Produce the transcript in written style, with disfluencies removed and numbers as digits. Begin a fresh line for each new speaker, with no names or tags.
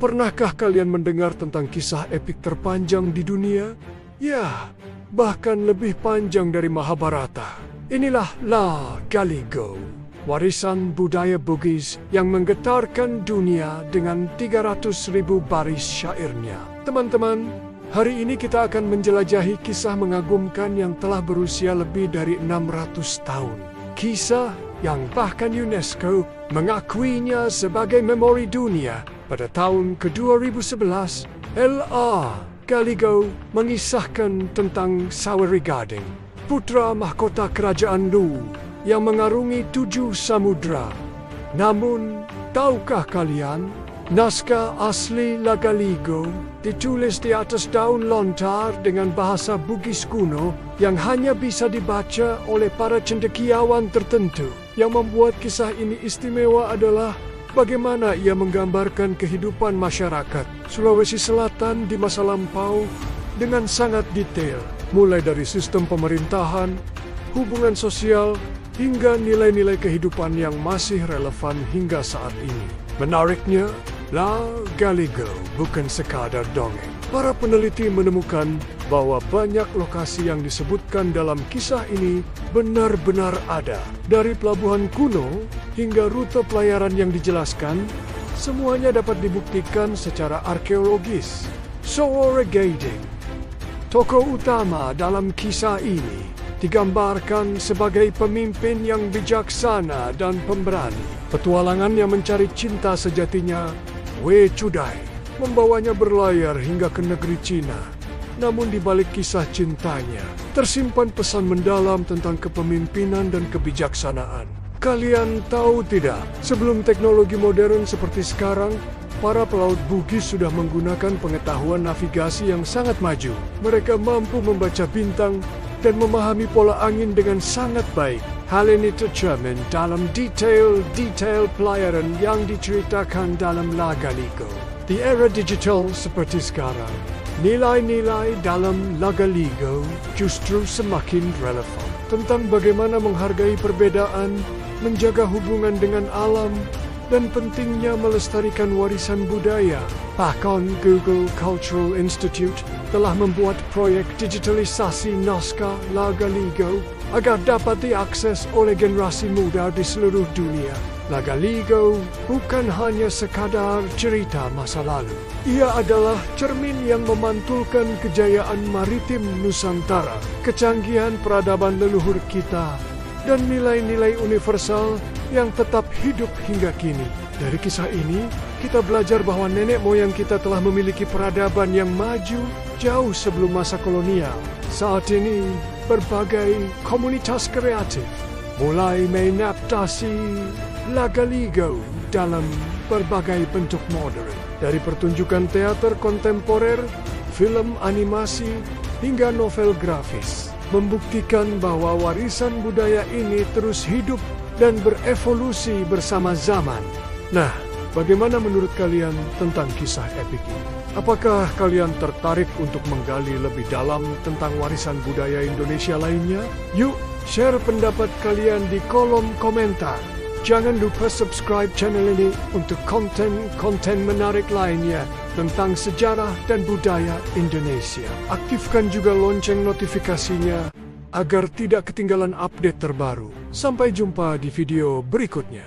Pernahkah kalian mendengar tentang kisah epik terpanjang di dunia? Ya, bahkan lebih panjang dari Mahabharata. Inilah La Galigo, warisan budaya Bugis yang menggetarkan dunia dengan 300.000 baris syairnya. Teman-teman, hari ini kita akan menjelajahi kisah mengagumkan yang telah berusia lebih dari 600 tahun. Kisah yang bahkan UNESCO mengakuinya sebagai memori dunia. Pada tahun ke-2011, La Galigo mengisahkan tentang Sawerigading, putra mahkota kerajaan Lu yang mengarungi 7 samudra. Namun, tahukah kalian, naskah asli La Galigo ditulis di atas daun lontar dengan bahasa Bugis kuno yang hanya bisa dibaca oleh para cendekiawan tertentu. Yang membuat kisah ini istimewa adalah bagaimana ia menggambarkan kehidupan masyarakat Sulawesi Selatan di masa lampau dengan sangat detail, mulai dari sistem pemerintahan, hubungan sosial, hingga nilai-nilai kehidupan yang masih relevan hingga saat ini. Menariknya, La Galigo bukan sekadar dongeng. Para peneliti menemukan bahwa banyak lokasi yang disebutkan dalam kisah ini benar-benar ada. Dari pelabuhan kuno hingga rute pelayaran yang dijelaskan, semuanya dapat dibuktikan secara arkeologis. Sawerigading, tokoh utama dalam kisah ini, digambarkan sebagai pemimpin yang bijaksana dan pemberani. Petualangan yang mencari cinta sejatinya, Wechudai, membawanya berlayar hingga ke negeri Cina. Namun di balik kisah cintanya, tersimpan pesan mendalam tentang kepemimpinan dan kebijaksanaan. Kalian tahu tidak, sebelum teknologi modern seperti sekarang, para pelaut Bugis sudah menggunakan pengetahuan navigasi yang sangat maju. Mereka mampu membaca bintang dan memahami pola angin dengan sangat baik. Hal ini tercermin dalam detail-detail pelayaran yang diceritakan dalam La Galigo. Di era digital seperti sekarang, nilai-nilai dalam La Galigo justru semakin relevan. Tentang bagaimana menghargai perbedaan, menjaga hubungan dengan alam, dan pentingnya melestarikan warisan budaya. Bahkan Google Cultural Institute telah membuat proyek digitalisasi naskah La Galigo agar dapat diakses oleh generasi muda di seluruh dunia. La Galigo bukan hanya sekadar cerita masa lalu. Ia adalah cermin yang memantulkan kejayaan maritim Nusantara, kecanggihan peradaban leluhur kita, dan nilai-nilai universal yang tetap hidup hingga kini. Dari kisah ini, kita belajar bahwa nenek moyang kita telah memiliki peradaban yang maju jauh sebelum masa kolonial. Saat ini, berbagai komunitas kreatif mulai mengadaptasi La Galigo dalam berbagai bentuk modern. Dari pertunjukan teater kontemporer, film animasi, hingga novel grafis, membuktikan bahwa warisan budaya ini terus hidup dan berevolusi bersama zaman. Nah, bagaimana menurut kalian tentang kisah epik ini? Apakah kalian tertarik untuk menggali lebih dalam tentang warisan budaya Indonesia lainnya? Yuk, share pendapat kalian di kolom komentar. Jangan lupa subscribe channel ini untuk konten-konten menarik lainnya tentang sejarah dan budaya Indonesia. Aktifkan juga lonceng notifikasinya agar tidak ketinggalan update terbaru. Sampai jumpa di video berikutnya.